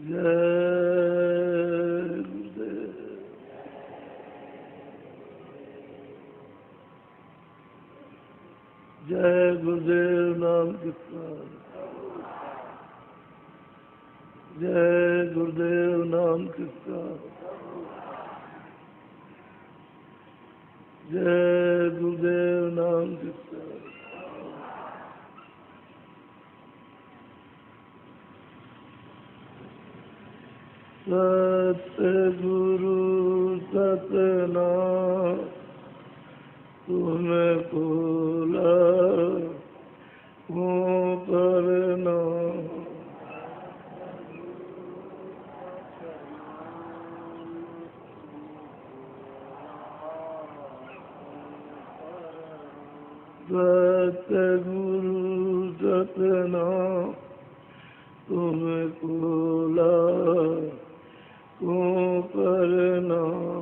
जय गुरुदेव। जय गुरुदेव नाम कीर्तन। जय गुरुदेव नाम कीर्तन। जय गुरुदेव नाम कीर्तन। सतगुरु सतनाम तुमको लाखों प्रणाम। सतगुरु सतनाम तुमको लाखों प्रणाम।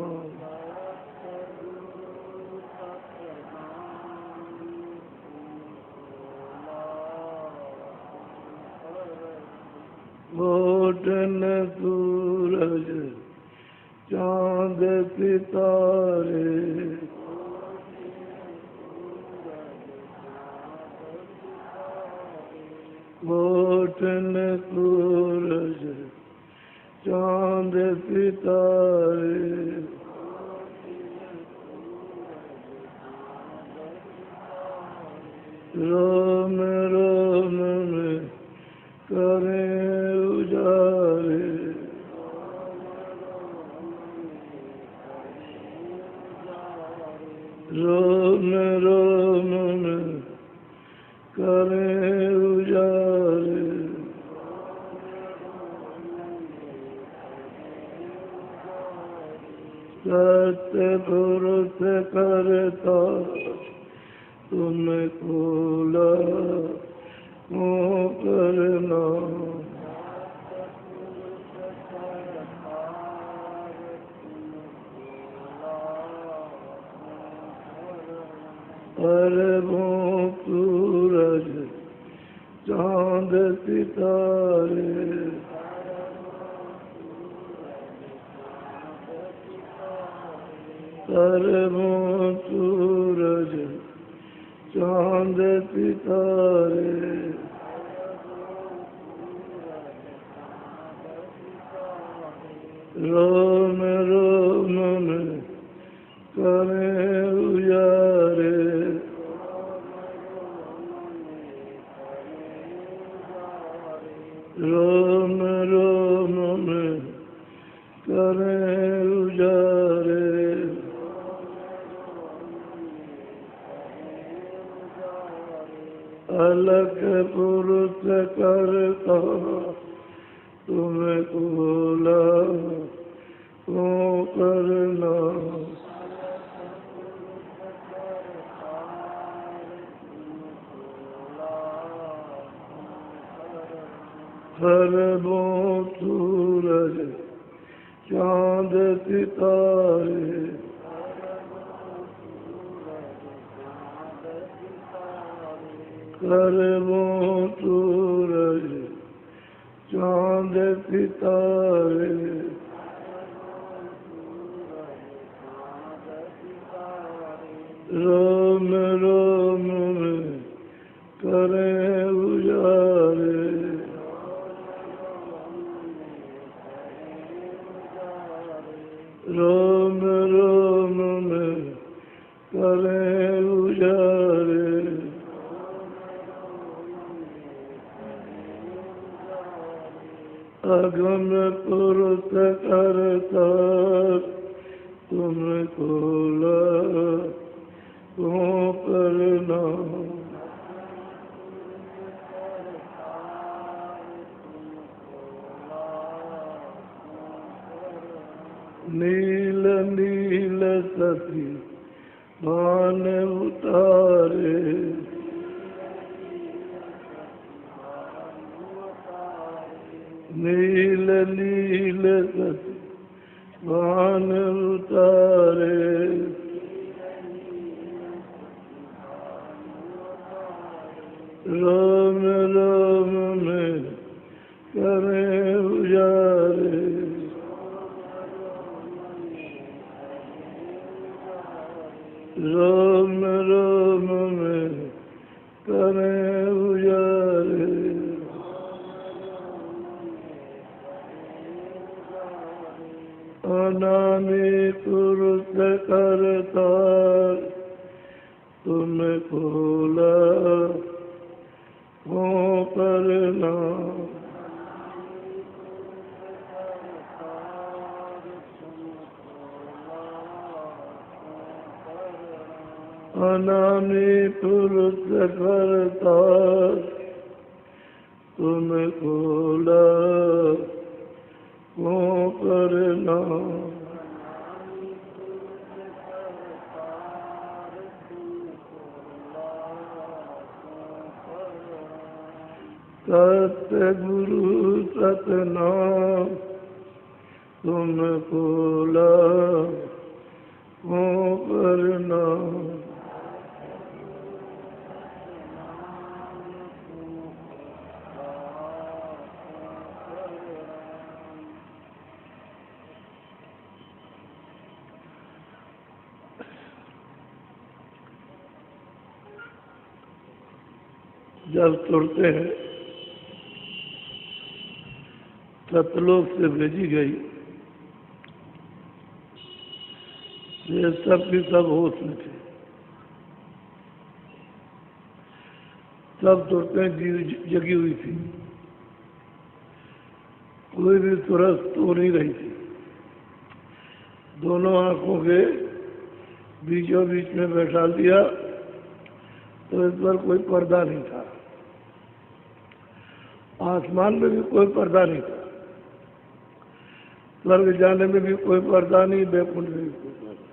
घोटन सूरज चांद सितारे घोटन सूरज चांद सितारे रोम रोम में करें उजारे। रोम रोम में करें उजारे। सतपुरुष करता तुमको लाखों प्रणाम। अरबों सूरज चांद सितारे अरबों सूरज चांद सितारे रोम रोम में करें उजारे। रोम रोम में करें उजारे। अलग पुरुष करता तुमको लाखों प्रणाम। अरबों सूरज चांद सितारे अरबों सूरज चांद सितारे रोम रोम में करें उजारे। रोम रोम में करें उजारे। अगम पुरुष करता तुमको लाखों प्रणाम। नील नील सती मान उतारे नील नील सती मान उतारे रोम रोम में करें उजारे, रोम रोम में करें उजारे, अनामी पुरुष करता तुम खोला हो करना, अनामी पुरुष करता तुम खोला हो करना, सतगुरु सतनाम तुम खोला हो करना, जब तुरते हैं सतलोक से भेजी गई, ये सब की सब होश में थे, सब तुरतें जगी हुई थी, कोई भी तुरस तो नहीं रही थी, दोनों आंखों के बीचों बीच में बैठा दिया तो इस पर कोई पर्दा नहीं था, आसमान में भी कोई पर्दा नहीं था, स्वर्ग जाने में भी कोई पर्दा नहीं, बैकुंठ में भी कोई पर्दा नहीं,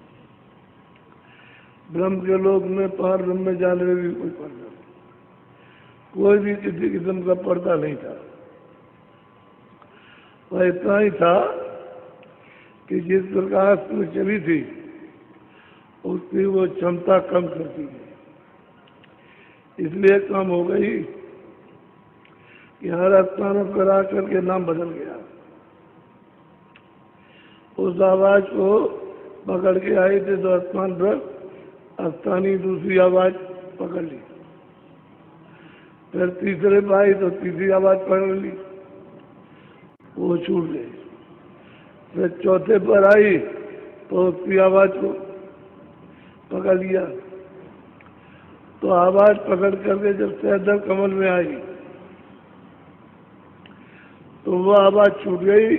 ब्रह्म के लोक में पार ब्रह्म में जाने में भी कोई पर्दा नहीं, कोई भी किसी किस्म का पर्दा नहीं था। वह इतना ही था कि जिस प्रकाश में चली थी उसकी वो क्षमता कम करती है, इसलिए कम हो गई कि हर स्थानों पर आकर के नाम बदल गया। उस आवाज को पकड़ के आई थे तो स्थान पर स्थानीय दूसरी आवाज पकड़ ली, फिर तीसरे पर आई तो तीसरी आवाज पकड़ ली, वो छूट गई, फिर चौथे पर आई तो उसकी आवाज को पकड़ लिया, तो आवाज पकड़ करके जब सहदर कमल में आई तो वो आवाज छूट गई,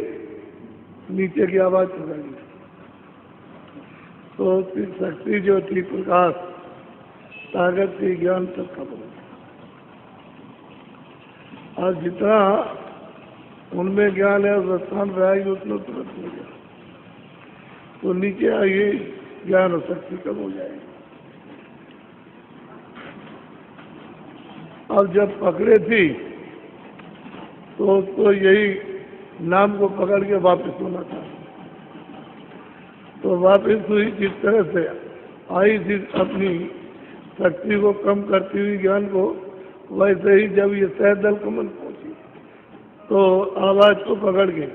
नीचे की आवाज पकड़ ली, तो उसकी शक्ति जो थी, प्रकाश ताकत थी, ज्ञान सब खत्म हो गया। और जितना उनमें ज्ञान है उस स्थान पर आएगी उतना तुरंत हो गया, तो नीचे आएगी ज्ञान और शक्ति कम हो जाएगी। अब जब पकड़े थी तो उसको यही नाम को पकड़ के वापस होना था, तो वापस हुई जिस तरह से आई थी अपनी शक्ति को कम करती हुई ज्ञान को, वैसे ही जब ये सहदल कमल पहुंची तो आवाज को पकड़ के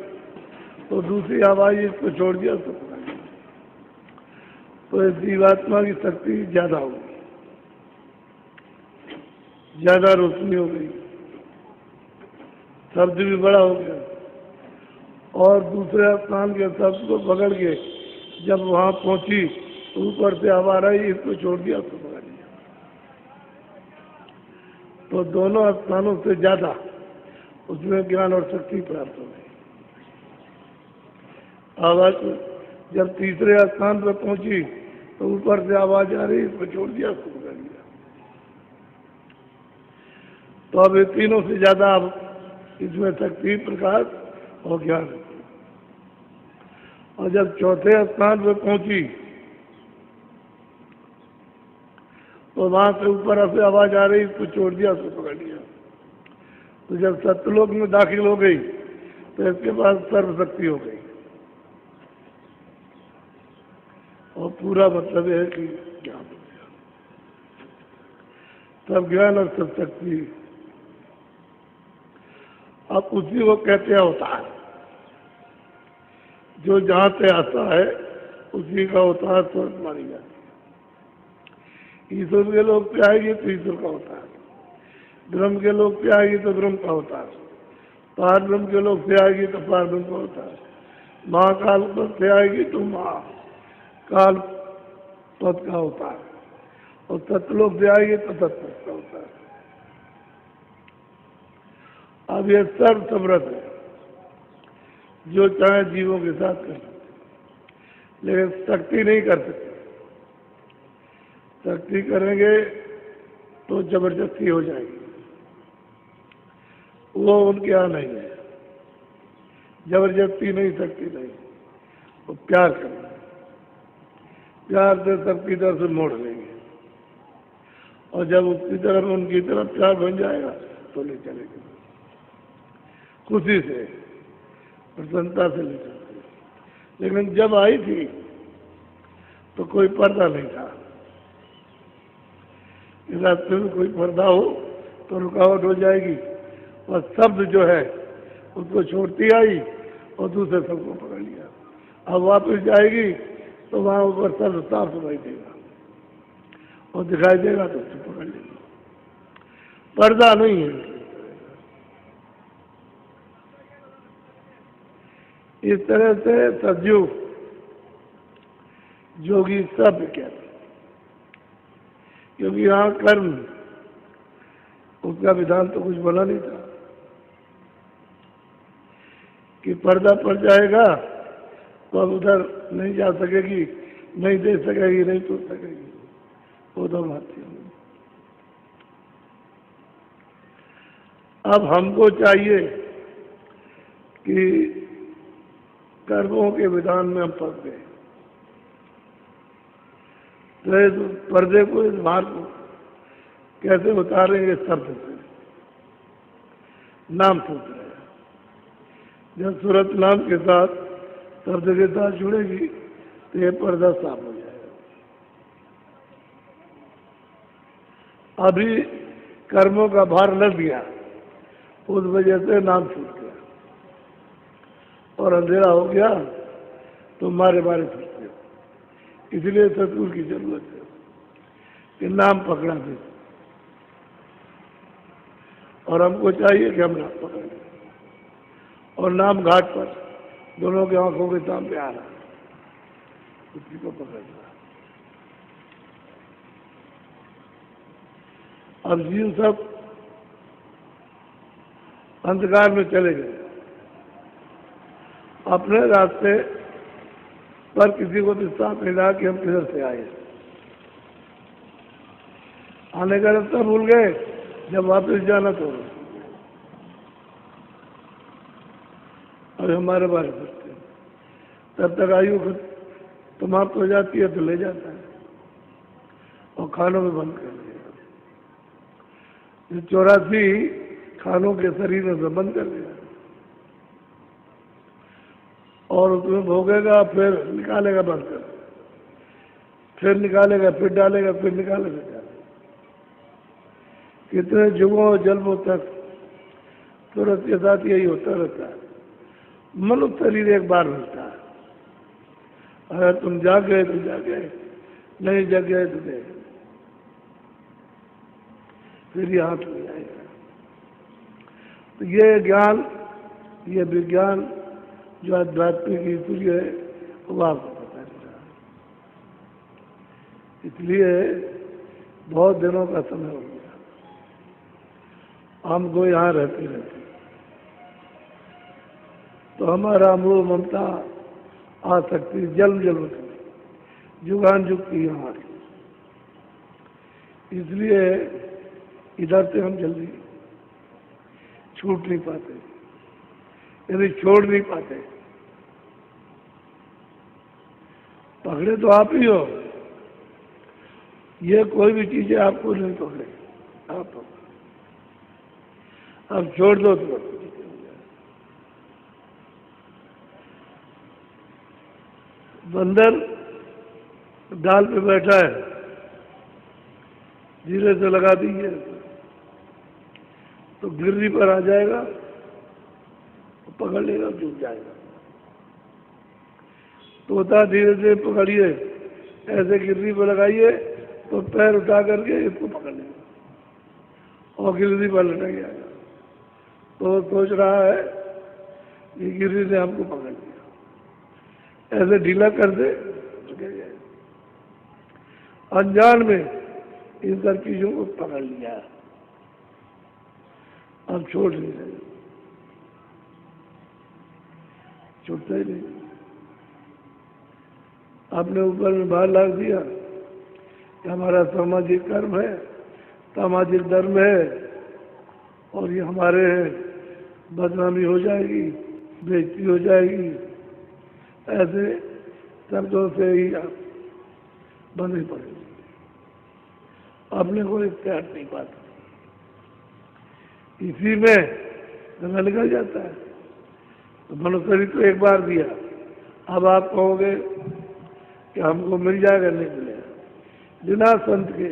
तो दूसरी आवाज इसको छोड़ दिया तो पकड़ लिया, तो इस जीवात्मा की शक्ति ज्यादा हो गई, ज्यादा रोशनी हो गई, शब्द भी बड़ा हो गया, और दूसरे स्थान के शब्द को पकड़ के जब वहां पहुंची तो ऊपर से आवाज आई, इसको छोड़ दिया तो पकड़ लिया, तो दोनों स्थानों से ज्यादा उसमें ज्ञान और शक्ति प्राप्त हो गई। आवाज जब तीसरे स्थान पर पहुंची तो ऊपर से आवाज आ रही, इसको छोड़ दिया तो पकड़ लिया, तो अब ये तीनों से ज्यादा अब इसमें शक्ति, प्रकाश और ज्ञान। और जब चौथे स्थान पर पहुंची तो वहां से ऊपर से आवाज आ रही, इसको छोड़ दिया तो पकड़ लिया, तो जब सत्यलोक में दाखिल हो गई तो इसके पास सर्वशक्ति हो गई, और पूरा मतलब है कि ज्ञान हो गया, सब ज्ञान और सब शक्ति। अब उसी को कहते हैं अवतार। जो जहाँ से आता है उसी का अवतार स्वर्ग मानी जाती है। ईश्वर के लोग पे आएगी तो ईश्वर का अवतार, ब्रह्म के लोग पे आएगी तो ब्रह्म का अवतार, पार ब्रह्म के लोग से आएगी तो पार ब्रह्म का अवतार, महाकाल पद से आएगी तो महाकाल पद का अवतार, और सतलोक से आएगी तो सतलोक का अवतार। अब ये सर्व समर्थ है, जो चाहे जीवों के साथ कर सकते, लेकिन शक्ति नहीं कर सकते। शक्ति करेंगे तो जबरदस्ती हो जाएगी, वो उनके यहाँ नहीं है। जबरदस्ती नहीं, शक्ति नहीं, वो प्यार करेंगे, प्यार से सबकी तरफ से मोड़ लेंगे, और जब उसकी तरफ उनकी तरफ प्यार बन जाएगा तो ले चलेंगे, खुशी से प्रसन्नता से ले चलते। लेकिन जब आई थी तो कोई पर्दा नहीं था। रास्ते में कोई पर्दा हो तो रुकावट हो जाएगी, और शब्द जो है उसको छोड़ती आई और दूसरे सबको पकड़ लिया। अब वापस जाएगी तो वहाँ ऊपर शब्द साफ सुनाई देगा और दिखाई देगा तो उसको पकड़ लेगी। पर्दा नहीं है। इस तरह से सतयुग जोगी सब कहते, क्योंकि यहाँ कर्म उसका विधान तो कुछ बना नहीं था कि पर्दा पड़ जाएगा तो अब उधर नहीं जा सकेगी, नहीं दे सकेगी, नहीं तो सकेगी, वो तो बात थी। अब हमको चाहिए कि कर्मों के विधान में हम फंस गए, तो इस पर्दे को, इस भार को कैसे उतारेंगे? शब्द से, नाम सूत्र है। जब सूरत नाम के साथ, शब्द के साथ जुड़ेगी तो ये पर्दा साफ हो जाएगा। अभी कर्मों का भार लग गया, उस वजह से नाम छूट गया और अंधेरा हो गया तो मारे मारे छूटते। इसलिए सतगुरु की जरूरत है कि नाम पकड़ा दे, और हमको चाहिए कि हम नाम पकड़ें, और नाम घाट पर दोनों की आंखों के सामने आ रहा, उसी को पकड़ना। अब जीव सब अंधकार में चले गए, अपने रास्ते पर किसी को विश्वास नहीं रहा कि हम किधर से आए। आने का रास्ता भूल गए, जब वापस जाना तो अभी हमारे बारे में सोचते हैं। तब तक आयु समाप्त हो जाती है तो ले जाता है और खानों में बंद कर दिया। 84 खानों के शरीर में बंद कर दिया, और उसमें भोगेगा, फिर निकालेगा बंद कर, फिर निकालेगा, फिर डालेगा, फिर निकालेगा। कितने युगों जन्मों तक तुरंत के साथ यही होता रहता है। मनुष्य शरीर एक बार मिलता है, अगर तुम जाग गए तो जाग गए, नहीं जग गए तो नहीं, फिर यहाँ तो नहीं आएगा। तो ये ज्ञान, ये विज्ञान जो आध्यात्मिक ईश्वरीय है वो आपको पता चला। इसलिए बहुत दिनों का समय हो गया हमको यहाँ रहते रहते, तो हमारा मोह ममता आसक्ति जन्म जन्म से जुगान जुग की यहाँ, इसलिए इधर से हम जल्दी छूट नहीं पाते, यदि छोड़ नहीं पाते। पकड़े तो आप ही हो, ये कोई भी चीजें आपको नहीं पकड़े, आप पकड़े। अब छोड़ दो तो बंदर डाल पे बैठा है, धीरे से लगा दीजिए तो गिर्री पर आ जाएगा पकड़ लेगा, झूठ जाएगा। तोता धीरे धीरे पकड़िए, ऐसे गिरनी पर लगाइए तो पैर उठा करके इसको पकड़ लेगा और गिरनी पर लटक जाएगा। तो सोच रहा है कि गिरनी ने हमको पकड़ लिया, ऐसे ढीला कर दे तो गिर जाएगा। अनजान में इन सब चीजों को पकड़ लिया, अब छोड़ नहीं रहे, छूटता ही नहीं। अपने ऊपर में भार लाग दिया कि हमारा सामाजिक कर्म है, सामाजिक धर्म है और ये हमारे बदनामी हो जाएगी, बेइज्जती हो जाएगी, ऐसे शब्दों से ही आप बंधे पड़ेंगे, अपने को इख्तियार नहीं पाता, इसी में समय निकल जाता है। तो मनुष्य तो एक बार दिया, अब आप कहोगे कि हमको मिल जाएगा, नहीं मिलेगा। बिना संत के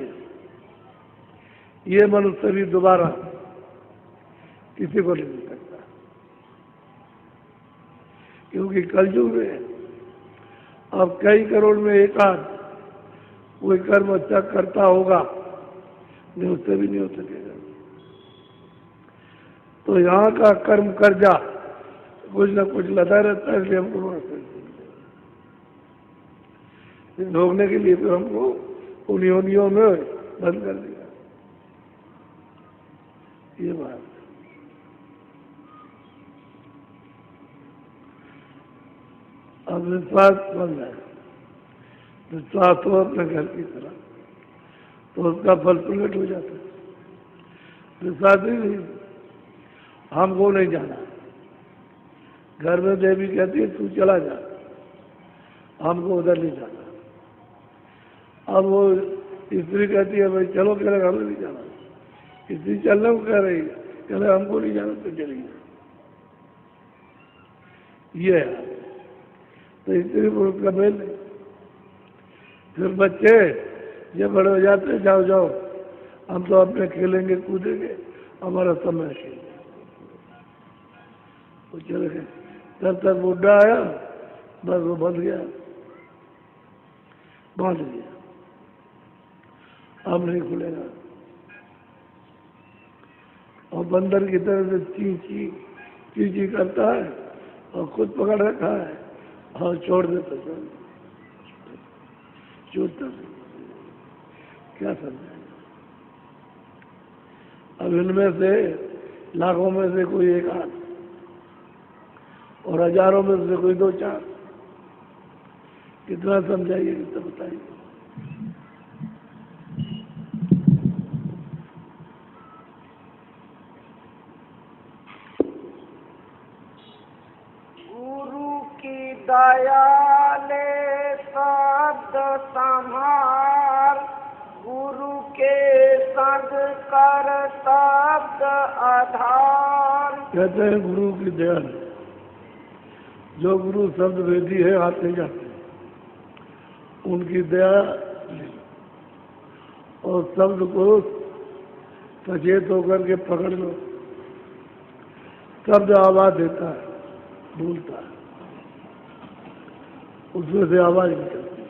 ये मनुष्य भी दोबारा किसी को नहीं मिल सकता, क्योंकि कलयुग में अब कई करोड़ में एक आध कोई कर्म अच्छा करता होगा, नहीं उससे भी नहीं हो सकेगा। तो यहाँ का कर्म कर्जा कुछ ना कुछ लदा रहता है, इसलिए हमको रोकने के लिए तो हमको उन योनियों में बंद कर दिया। ये बात अब विश्वास बन जाए, विश्वास हो अपने घर की तरह, तो उसका फल प्रकट हो जाता है। विश्वास ही नहीं, हमको नहीं जाना, घर में देवी कहती है तू चला जा, हमको उधर नहीं जाना। अब वो स्त्री कहती है भाई चलो, कह रहे हमें नहीं जाना, स्त्री चलने को कह रही है, कह रहे हमको नहीं जाना तो चलिए। ये है तो स्त्री पुरुष का मेल नहीं। फिर बच्चे ये बड़े हो जाते हैं, जाओ जाओ हम तो अपने खेलेंगे कूदेंगे, हमारा समय खेल, वो चले गए। तब तक बुढ़ा आया, बस वो बंध गया, बांध दिया, अब नहीं खुलेगा। और बंदर की तरह से ची ची ची ची करता है और खुद पकड़ रखा है और छोड़ देता है, छूटता नहीं, क्या समझाएगा। अब इनमें से लाखों में से कोई एक आध और हजारों में से कोई दो चार, कितना समझाइए, कितना बताइए। गुरु की दया ले शब्द संभार, गुरु के संग कर शब्द आधार। कहते हैं गुरु की दया, जो गुरु शब्द वेदी है आते जाते उनकी दया और शब्द को सचेत होकर के पकड़ लो। शब्द आवाज देता है, बोलता है, उसमें से आवाज निकलती है,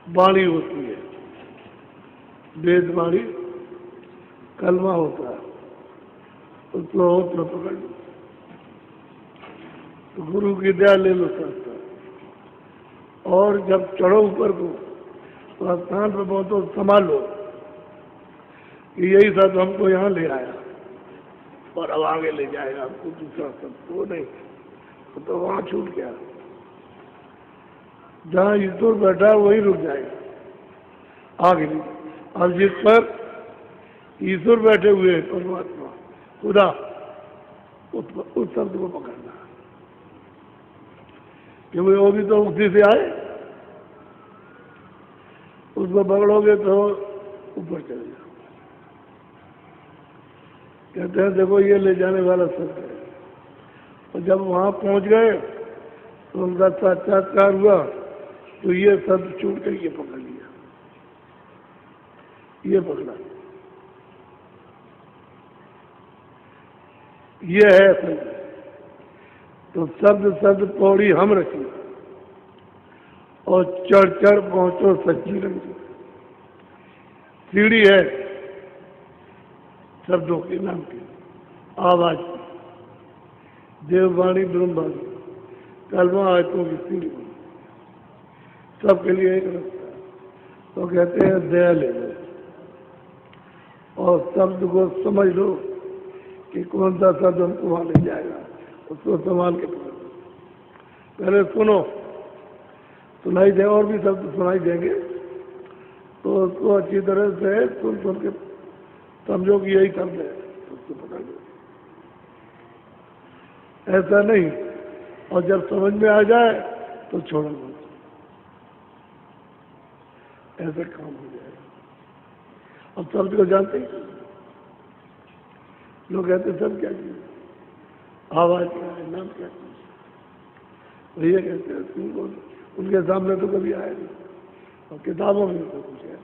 वाणी होती है, वेद वाणी कलमा होता है, उसको होता पकड़ लो। तो गुरु की दया ले लो सकता, और जब चढ़ो ऊपर को तो स्थान पर पहुंचो, संभालो कि यही सब हमको यहाँ ले आया और अब आगे ले जाएगा आपको दूसरा सब, वो नहीं, तो वहां छूट गया। जहाँ ईश्वर बैठा है वही रुक जाएगा, आगे नहीं। अब जिस पर ईश्वर बैठे हुए हैं, परमात्मा खुदा, उस शब्द को पकड़ना, क्योंकि वो भी तो उसी से आए, उसको पकड़ोगे तो ऊपर चले जाओ। कहते हैं देखो ये ले जाने वाला शब्द है, और जब वहां पहुंच गए तो उनका साक्षात्कार हुआ, तो ये शब्द छूट कर ये पकड़ लिया, ये पकड़ा, ये है शब्द, तो शब्द शब्द पौड़ी हम रखी और चढ़ चढ़ पहुंचो सच्ची रंगी। सीढ़ी है शब्दों के नाम की, आवाज की, देववाणी ब्रह्मवाणी कलमा आयतों की सीढ़ी बनी, सबके लिए एक रास्ता। तो कहते हैं दया ले लो और शब्द को समझ लो कि कौन सा शब्द हमको वहां ले जाएगा, उसको संभाल के पकड़ो। पहले सुनो, सुनाई दे और भी शब्द सुनाई देंगे तो उसको अच्छी तरह से सुन सुन के समझो कि यही शब्द है, उसको पकड़ लो। ऐसा नहीं, और जब समझ में आ जाए तो छोड़ो मत, ऐसा काम हो जाएगा। अब शब्द को जानते ही लोग कहते सब क्या चीज, आवाज क्या है, नाम क्या चीज, भैया कहते हैं तुमको, उनके सामने तो कभी आया नहीं, और किताबों में तो कुछ है,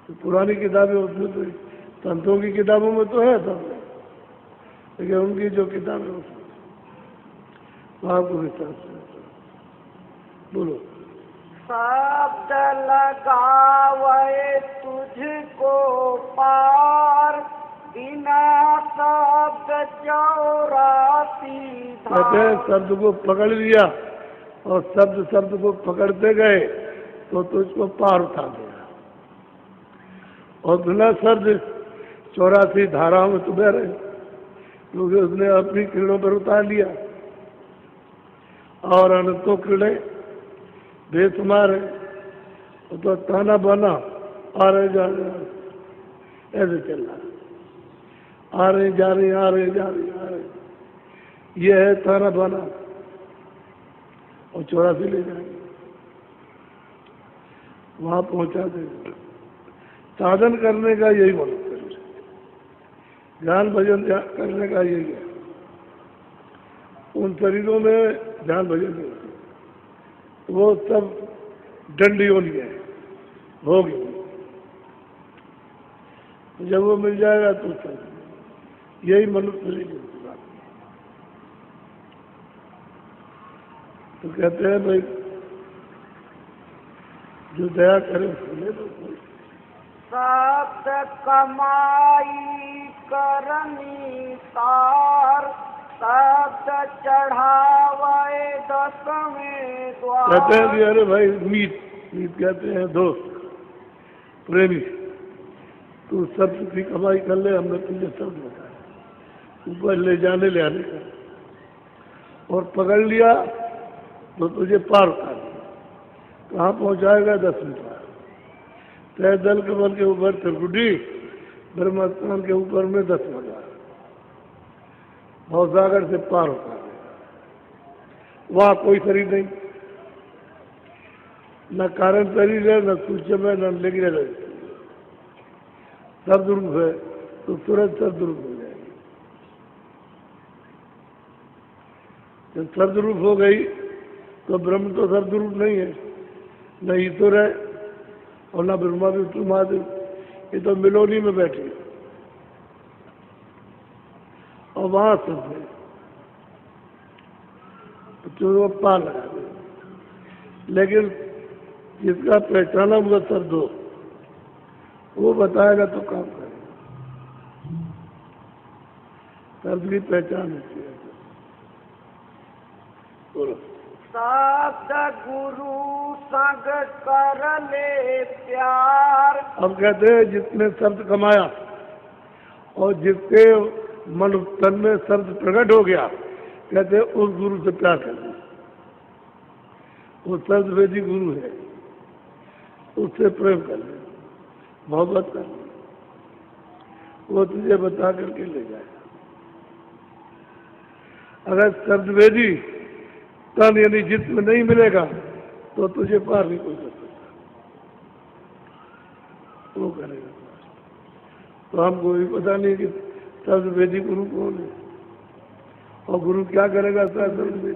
तो पुरानी किताबें उसमें तो, संतों की किताबों में तो है सब, लेकिन उनकी जो किताबें उसमें आपको विश्वास है। बोलो। शब्द लगावे तुझको पार, बिना शब्द 84 कहते हैं शब्द को पकड़ लिया और शब्द शब्द को पकड़ते गए तो तुझको पार उठा दिया, और बिना शब्द 84 धाराओं में तुम्हें रहे, क्योंकि उसने अपनी किरणों पर उतार लिया, और अनंतों किरणें बेशुमार है, तो ताना बाना आ रहे जा रहे ऐसे चल रहा, आ रहे जा रहे, आ रहे जा रहे, आ रहे, ये है ताना बाना, और 84 ले जाएंगे, वहां पहुंचा देंगे। साधन करने का यही मनुष्य है, ध्यान भजन करने का यही है। उन शरीरों में ध्यान भजन नहीं होती, वो सब डंडी होनी है, होगी। जब वो मिल जाएगा तो सब यही मनुष्य शरीर की बात है। तो कहते हैं भाई जो दया करे सुने तो कोई। शब्द कमाई करनी तार, शब्द चढ़ावे 10वें द्वार। कहते हैं कि अरे भाई मीत कहते हैं दोस्त प्रेमी, तू शब्द की कमाई कर ले, हमने तुझे शब्द बताया ऊपर ले जाने ले आने का, और पकड़ लिया तो तुझे पार उतार दिया। कहाँ पहुंचाएगा? 10वें द्वार। तय दल कमल के ऊपर त्रिकुटी, ब्रह्मस्थान के ऊपर में 10वां द्वार, भवसागर से पार होता है। वहां कोई शरीर नहीं, न कारण शरीर है, न सूक्ष्म है, न लेकिन है, शब्द रूप है, तो तुरंत शब्द रूप हो जाएगी। जब शब्द रूप हो गई तो ब्रह्म तो शब्द रूप नहीं है, न ईश्वर है और न ब्रह्मा विष्णु महादेव, ये तो मिलोनी में बैठी है, और वहां शब्द है तो वो पार लगा दे। लेकिन जिसका पहचाना हुआ शब्द हो वो बताएगा तो काम करेगा, शब्द की पहचान होती है। बोलो। शब्द गुरु संग कर ले प्यार। अब कहते हैं जिसने शब्द कमाया और जिसके मन तन में शब्द प्रकट हो गया, कहते हैं उस गुरु से प्यार कर ले। वो शब्द वेदी गुरु है, उससे प्रेम कर ले, मोहब्बत कर ले, वो तुझे बता करके ले जाएगा। अगर शब्द वेदी तन यानी जिस्म नहीं मिलेगा तो तुझे पार नहीं कोई कर सकता, वो करेगा। तो हमको भी पता नहीं कि शब्द वेदी गुरु कौन है और गुरु क्या करेगा शब्द वेदी,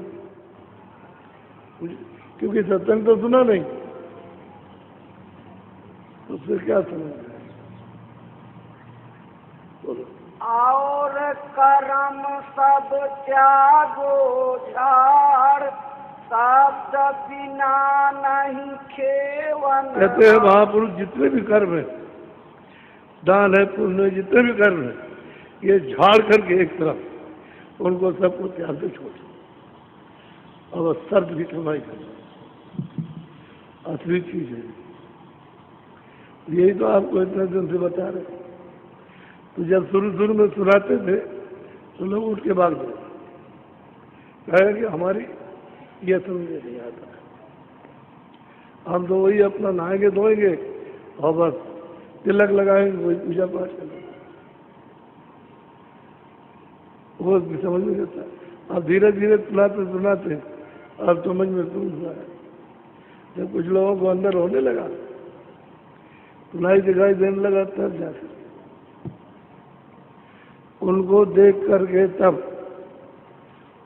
क्योंकि सत्संग तो सुना नहीं, उससे क्या समझ है। बोलो। और कर्म सब त्यागो झाड़, शब्द बिना नहीं खेवन। कहते हैं महापुरुष जितने भी कर्म है, दान है, पुण्य है, जितने भी कर्म है, ये झाड़ करके एक तरफ उनको सबको त्याग दे छोड़, और शब्द की कमाई करना असली चीज है। यही तो आपको इतने दिन से बता रहे। तो जब शुरू में सुनाते थे तो लोग उठ के भाग गए, कहे कि हमारी ये समझ नहीं आता, हम तो वही अपना नहाएंगे धोएंगे और बस तिलक लगाएंगे, वही पूजा पाठ करेंगे, वो भी समझ नहीं आता। अब धीरे धीरे सुनाते अब समझ में समझ रहा है। जब कुछ लोगों को अंदर होने लगा, सुनाई दिखाई देने लगा, तब जाकर उनको देख करके तब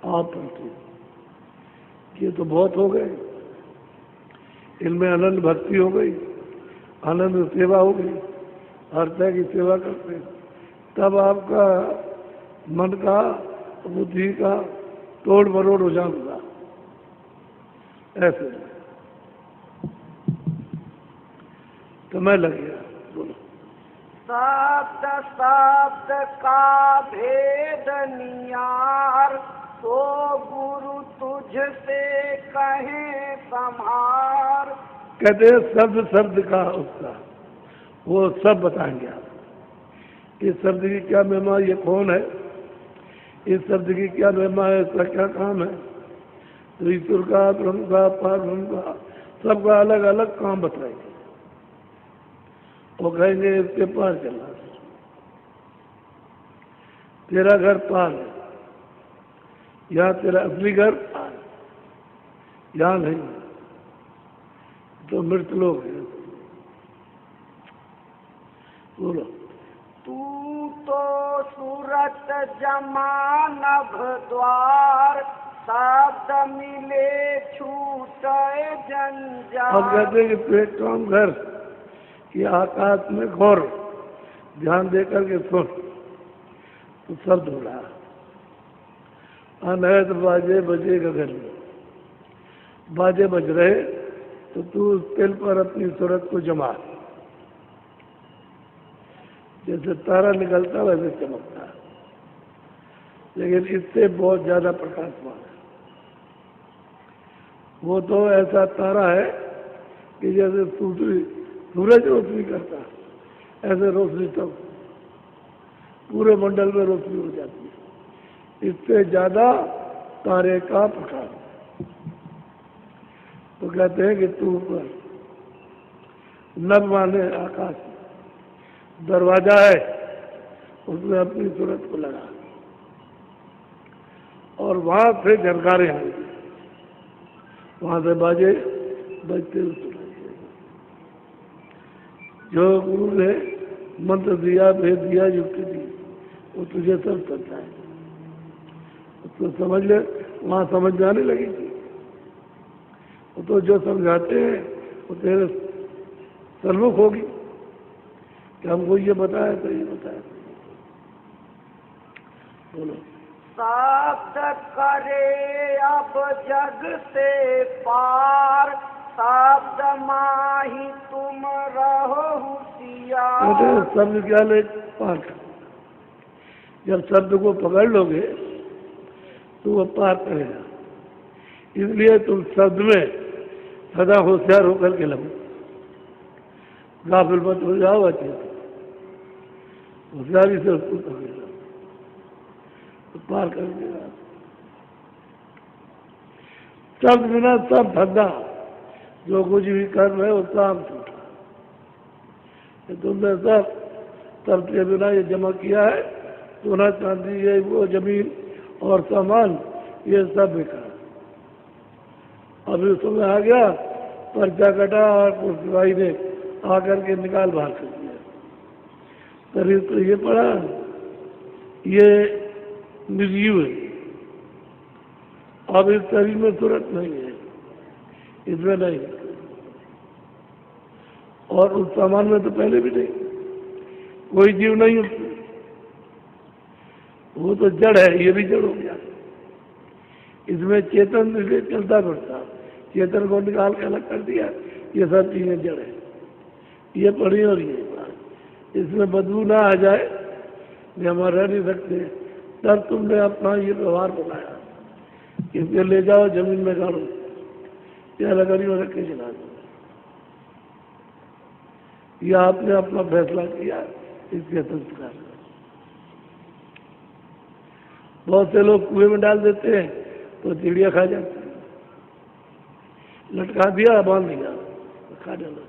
आप पलटे, ये तो बहुत हो गए, इनमें अनंत भक्ति हो गई, आनंद सेवा हो गई, हर तरह की सेवा करते, तब आपका मन का बुद्धि का तोड़ मरोड़ हो जाऊंगा। ऐसे समय लग गया। बोलो। शब्द शब्द का भेद नियार, तो गुरु तुझसे कहे संहार। कहते हैं शब्द शब्द का उसका वो सब बताएंगे आप। इस शब्द की क्या महिमा, ये कौन है, इस शब्द की क्या महिमा है, इसका क्या काम है, तो ईश्वर का, ब्रह्म का, पार ब्रह्म का, सबका अलग अलग काम बताएंगे। वो कहेंगे इसके पार चलना, तेरा घर पार है, यहाँ तेरा असली घर पार, यहाँ नहीं, तो मृत लोग हैं। बोलो। तू तो सूरत जमान द्वार, शब्द मिले छूटे जंजाल। अब कहते हैं कि तू एक काम कर कि आकाश में गौर ध्यान दे करके सुन, तो शब्द हो रहा, अनहद बाजे बजे गगन में, बाजे बज रहे, तो तू उस तिल पर अपनी सूरत को जमा, जैसे तारा निकलता वैसे चमकता, लेकिन इससे बहुत ज्यादा प्रकाशमान है। वो तो ऐसा तारा है कि जैसे सूरज रोशनी करता, ऐसे रोशनी तब पूरे मंडल में रोशनी हो जाती है, इससे ज्यादा तारे का प्रकाश। तो कहते हैं कि तू ऊपर नभ माने आकाश दरवाजा है, उसमें अपनी सूरत को लगा, और वहां से झनकारे होंगे, वहां से बाजे बजते हुए सुनाई देंगे। जो गुरु ने मंत्र दिया, भेद दिया, युक्ति दी, वो तुझे सब करता है, उसको समझ ले, वहां समझ में आने लगेगी। वो तो जो समझाते हैं वो तेरे सर्वमुख होगी कि हमको ये बताया तो ये बताया। बोलो। शब्द करे अब जग से पार, शब्द माही तुम रहो होशियार। शब्द क्या ले पार कर, जब शब्द को पकड़ लोगे तो वो पार करेगा, इसलिए तुम शब्द में सदा होशियार होकर के लगो, गाफिल मत हो जाओ, अच्छे होशियारी से उसको पकड़ लो, तो पार कर देगा। शब्द बिना सब धंधा जो कुछ भी कर रहे हो काम छूटा, तुमने सब शब्द के बिना ये जमा किया है, सोना चांदी ये वो जमीन और सामान ये सब बेकार। अभी उसमें आ गया, पर्चा कटा और पुलिसवाई ने आकर के निकाल बाहर कर दिया, शरीर तो ये पड़ा, ये निर्जीव है, अब इस शरीर में सूरत नहीं है, इसमें नहीं, और उस सामान में तो पहले भी नहीं, कोई जीव नहीं उसमें, वो तो जड़ है, ये भी जड़ हो गया। इसमें चेतन इसलिए चलता फिरता, चेतन को निकाल के अलग कर दिया, ये सब चीजें जड़ है। ये पढ़ी और ये बात, इसमें बदबू ना आ जाए, ये हम रह नहीं सकते। तब तुमने अपना ये व्यवहार बनाया, इसके ले जाओ जमीन में गाड़ो या लकड़ी में रख के जला दो। यह आपने अपना फैसला किया, इसके संस्कार। बहुत से लोग कुएं में डाल देते हैं तो चिड़िया खा जाती है, लटका दिया बांध दिया तो खा डाला।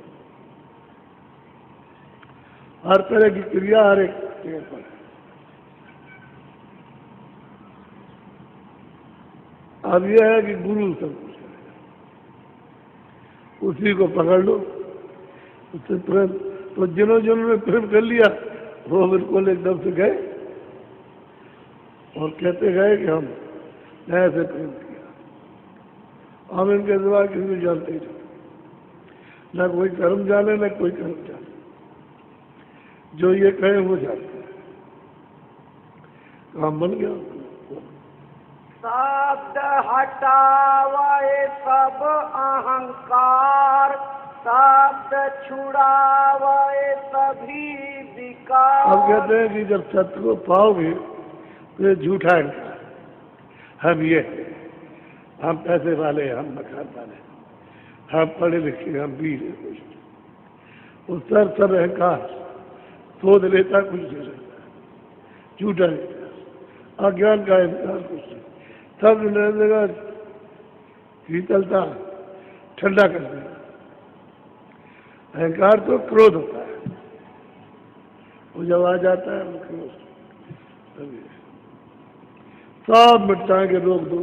हर तरह की क्रिया हर एक जगह पर है। अब यह है कि गुरु सब कुछ है, उसी को पकड़ लो, उससे प्रेम। तो जिन्होंने प्रेम कर लिया वो बिल्कुल एकदम से गए और कहते गए कि हम ऐसे प्रेम किया। हम इनके सिवा किसी को जानते ही नहीं, न कोई कर्म जाने न कोई कर्म जाने, जो ये कहे वो जानते हैं। काम बन गया। शब्द हटावे सब अहंकार, शब्द छुड़ावे सभी विकार। अब कहते हैं कि जब सत्य को पाओगे तो ये झूठा है। हम ये हैं, हम पैसे वाले, हम मकान वाले, हम पढ़े लिखे, हम वीर हैं, कुछ उस सर सब अहंकार सोच लेता, कुछ नहीं रहता, झूठा अहंकार, अज्ञान का अहंकार कुछ नहीं, सब जगह शीतलता ठंडा कर दिया। अहंकार तो क्रोध होता है, वो जब आ जाता है वो क्रोध सब मिटाए के रोक दो।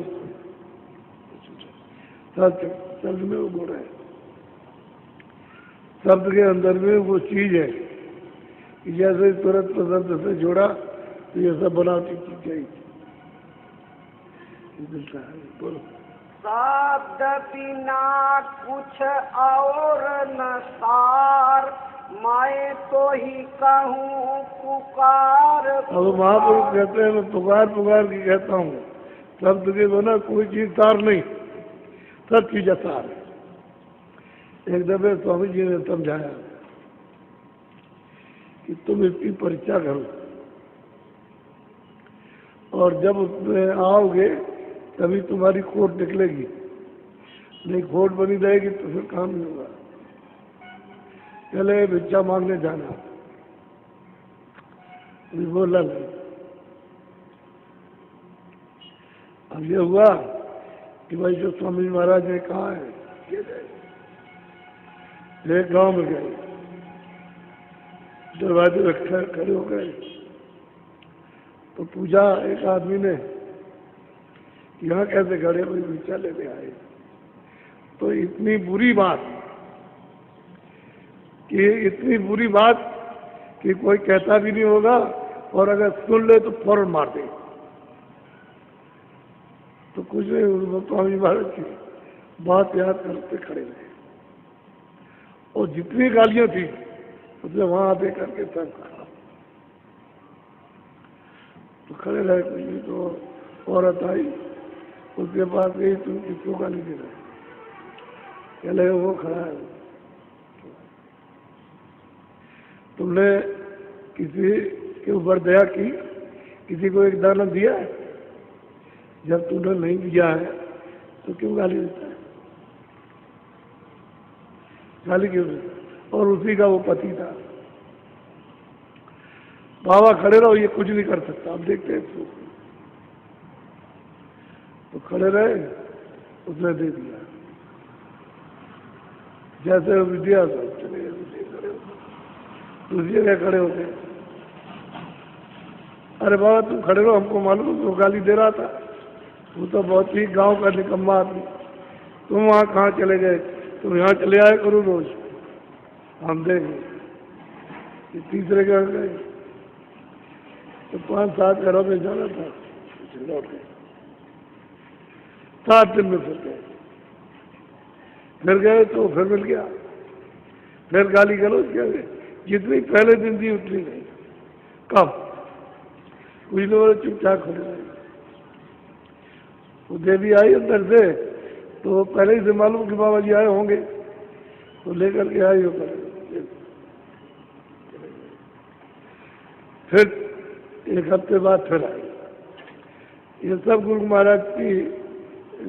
शब्द में वो गुण है, शब्द के अंदर में वो चीज है कि जैसे तुरंत शब्द से जोड़ा तो ये सब बनावटी चीज चाहिए। बोलो। शब्द बिना कुछ और न सार, मैं तो ही कहूँ पुकार। अब महापुरुष कहते हैं मैं पुकार पुकार की कहता हूँ, शब्द के बिना कोई चीज सार नहीं, सब चीज सार है। एक दफे स्वामी जी ने समझाया कि तुम इसकी परीक्षा करो और जब उसमें आओगे तभी तुम्हारी खोट निकलेगी, नहीं खोट बनी रहेगी तो फिर काम नहीं होगा। चले भिक्षा मांगने जाना, अभी बोला नहीं। अब ये हुआ कि भाई जो स्वामी महाराज ने कहा है एक गांव में गए, दरवाजे में खड़े हो गए तो पूछा एक आदमी ने, यहाँ कैसे खड़े भाई भिक्षा लेने आए। तो इतनी बुरी बात कि कोई कहता भी नहीं होगा और अगर सुन ले तो फौरन मार दे। तो कुछ नहीं, स्वामी महाराज की बात याद करते खड़े रहे और जितनी गालियां थी उसने वहां दे करके सब कहा। तो खड़े रहे, कोई तो औरत आई उसके पास गई, तुम किसको गाली दे रहे? कहले वो खड़ा है, तुमने किसी के ऊपर दया की, किसी को एक दाना दिया है? जब तुमने नहीं दिया है तो क्यों गाली देता है? गाली क्यों देता? और उसी का वो पति था। बाबा खड़े रहो, ये कुछ नहीं कर सकता, आप देखते हैं इसको। तो खड़े रहे, उसने दे दिया जैसे विद्या सब चले गए, दूसरी जगह खड़े हो गए। अरे बाबा तुम खड़े रहो, हमको मालूम वो गाली दे रहा था, वो तो बहुत ही गांव का निकम्मा आदमी, तुम वहाँ कहाँ चले गए? तुम यहाँ चले आए करो रोज, हम देंगे। तीसरे घर गए तो 5-7 घरों में जाना था, लौट गए। 7 दिन में फिर गए तो फिर मिल गया, फिर गाली गलौज किया, जितनी पहले दिन थी उतनी नहीं, कम। कुछ लोग चुपचाप खड़े रहे। वो देवी आई अंदर से, तो पहले ही से मालूम कि बाबा जी आए होंगे, तो लेकर के आई हो पहले। फिर एक हफ्ते बाद फिर आई। ये सब गुरु महाराज की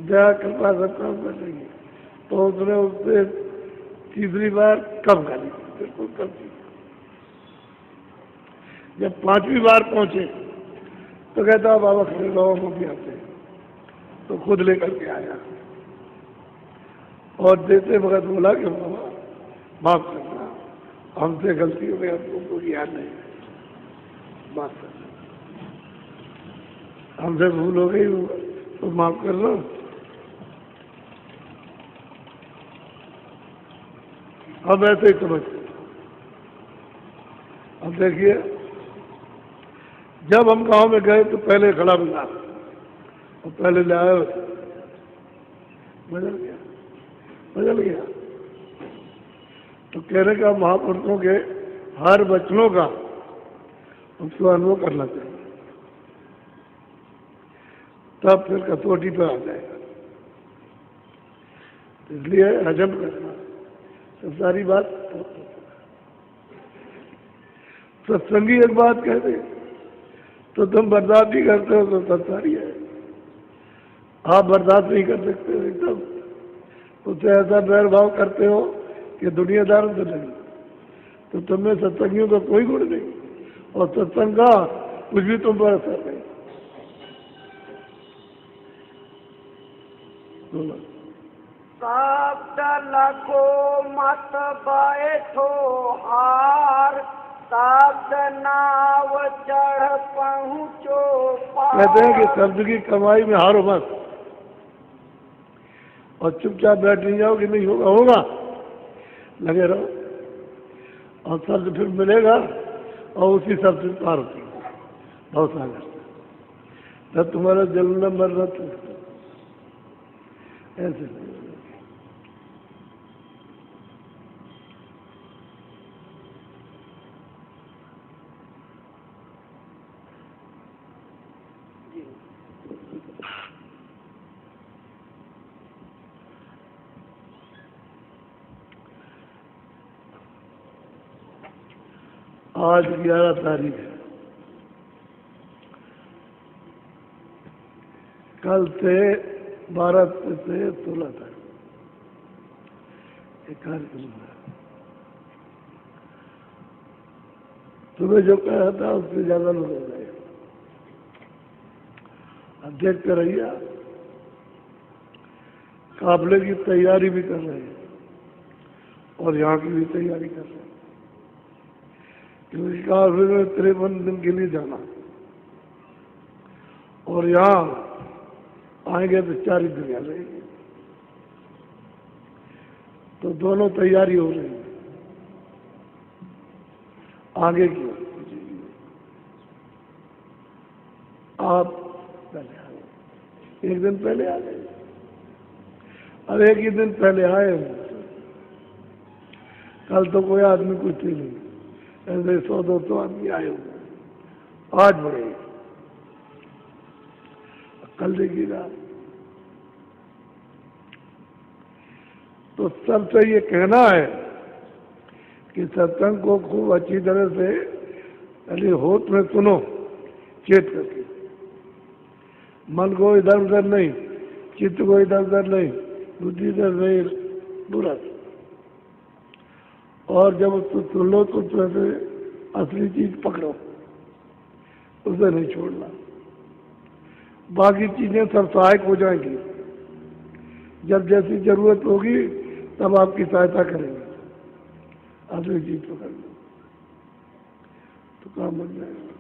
दया कृपा सब काम कर रही है। तो उसने उससे तीसरी बार कम गाली दी, बिल्कुल कम दी। जब पांचवी बार पहुंचे तो कहता बाबा खड़े रहो, हम भी आते हैं। तो खुद लेकर के आया और देते वक्त बोला कि बाबा माफ करना, हमसे गलती हो गई, हमको कोई याद नहीं, माफ करना, हमसे भूल हो गई तो माफ कर लो। अब ऐसे ही समझ। अब देखिए, जब हम गांव में गए तो पहले खड़ा मिला और पहले ले आए, बदल गया, बदल गया। तो कहने का महापुरुषों के हर वचनों का उसको अनुभव करना चाहिए, तब फिर कसौटी पर आ जाएगा। इसलिए हजम करना तो सारी बात। सत्संगी एक बात कहते तो तुम बर्दाश्त नहीं करते हो तो संसारी है। आप बर्दाश्त नहीं कर सकते हो एकदम, उससे ऐसा बैर भाव करते हो कि दुनियादारों से नहीं। तो तुम्हें सत्संगियों का कोई गुण नहीं, और सत्संग का कुछ भी तुम पर असर नहीं। शब्द लखो मत बैठो हार, शब्द नाव चढ़ पहुँचो पार। कहते हैं कि शब्द की कमाई में हारो मत, और चुपचाप बैठ नहीं जाओ कि नहीं होगा, होगा, लगे रहो, और शब्द फिर मिलेगा, और उसी शब्द से पार होती है बहुत सागर। तब तुम्हारा जलना मरना तो ऐसे आज 11 तारीख है। कल से 12 से 16 तक एक कार्यक्रम है। तुम्हें जो कहा था उससे ज्यादा लोग हो गए। अब देखते रहिए, काफले की तैयारी भी कर रहे हैं और यहाँ की भी तैयारी कर रहे हैं, क्योंकि काफले में 53 दिन के लिए जाना, और यहाँ आएंगे तो 4 ही दुनिया रहेगी। तो दोनों तैयारी हो रही है आगे की। आप पहले आ गए, एक दिन पहले आ गए। अब एक ही दिन पहले आए, कल तो कोई आदमी कुछ ही नहीं, ऐसे 100-200 आदमी आए हुए। आज बढ़े, कल देखिएगा। तो सबसे ये कहना है कि सत्संग को खूब अच्छी तरह से पहले होठ में सुनो, चेत करके, मन को इधर उधर नहीं, चित्त को इधर उधर नहीं, बुद्धि इधर नहीं, बुरा। और जब उसको सुन लो तो वैसे असली चीज पकड़ो, उसे नहीं छोड़ना। बाकी चीजें सब सहायक हो जाएंगी, जब जैसी जरूरत होगी तब आपकी सहायता करेंगे। असली चीज पकड़ लो तो काम बन जाएगा।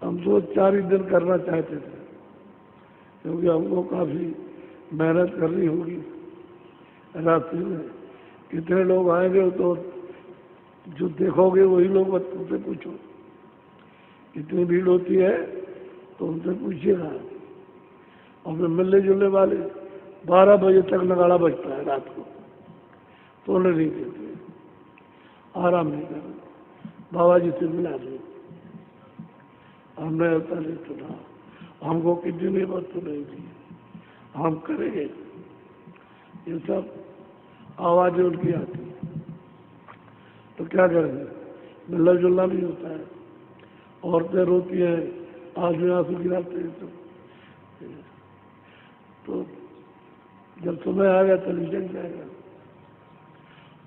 हम तो 4 ही दिन करना चाहते थे, क्योंकि हमको काफी मेहनत करनी होगी। रात्रि में कितने लोग आएंगे तो जो देखोगे वही लोग उनसे पूछो, कितनी भीड़ होती है तो उनसे पूछिएगा। और फिर मिलने जुलने वाले 12 बजे तक नगाड़ा बजता है रात को, सोने नहीं देते, आराम नहीं करते। बाबा जी से मिला दो, हमने ऐसा नहीं सुना, हमको किसी ने वस्तु नहीं दी, हम करेंगे। ये सब आवाज़ें उनकी आती, तो क्या करेंगे? मिलना जुलना नहीं होता है, औरतें रोती हैं, आदमी आंसू गिराते हैं। तो जब समय आ गया तभी जग जाएगा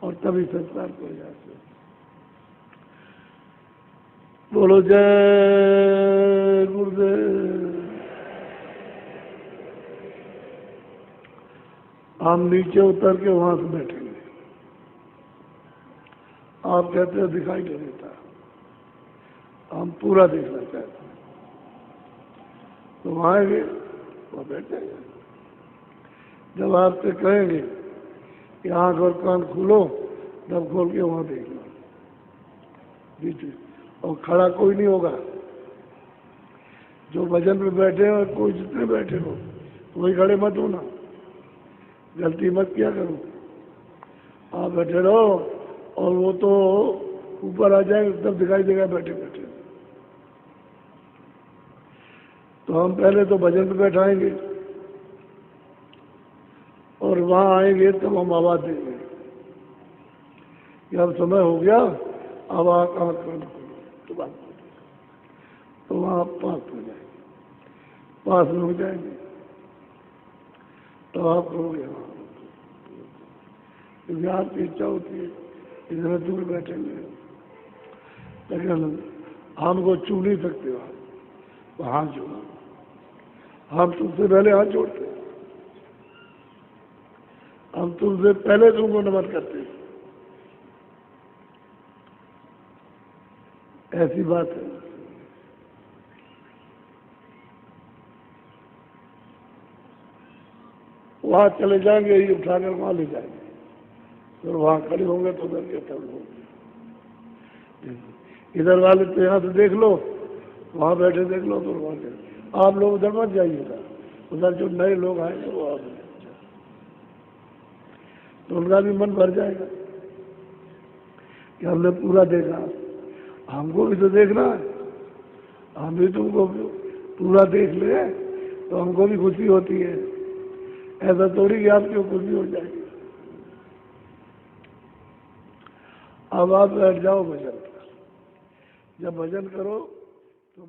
और तभी संस्कार को जाते। बोलो जय गुरुदेव। हम नीचे उतर के वहां से बैठेंगे। आप कहते हो दिखाई नहीं देता, हम पूरा देखना चाहते हैं, तो वहां आएंगे, वहां बैठेंगे। जब आपसे कहेंगे कि आंख और कान खोलो, तब खोल के वहां देखना बीच में, और खड़ा कोई नहीं होगा। जो भजन में बैठे हो, कोई जितने बैठे हो, वही खड़े मत होना, गलती मत किया करो। आप बैठे रहो और वो तो ऊपर आ जाए तब दिखाई देगा बैठे बैठे। तो हम पहले तो भजन पे बैठाएंगे और वहां आएंगे तब हम आवाज देंगे कि अब समय हो गया, अब आँख तो बात, तो वहाँ पास हो जाएंगे, पास में हो जाएंगे, तो आप करोगे वहाँ, क्योंकि आपकी इच्छा होती है इधर दूर बैठेंगे, लेकिन हमको छू नहीं सकते आप, तो हाथ जोड़ो। हम तुमसे पहले हाथ जोड़ते, हम तुमसे पहले तुमको नमन करते, ऐसी बात है। वहां चले जाएंगे, ये उठाकर वहां ले जाएंगे, फिर वहां खड़े होंगे तो उधर के सब लोग, इधर वाले तो यहाँ से देख लो, वहां बैठे देख लो, तो वहां आप लोग उधर मत जाइएगा, उधर जो नए लोग आएंगे वो आप, तो उनका भी मन भर जाएगा कि हमने पूरा देखा। हमको भी तो देखना है, हम भी तुमको पूरा देख ले तो हमको भी खुशी होती है। ऐसा थोड़ी कि आपकी खुशी हो जाएगी। अब आप बैठ जाओ भजन, जब भजन करो तो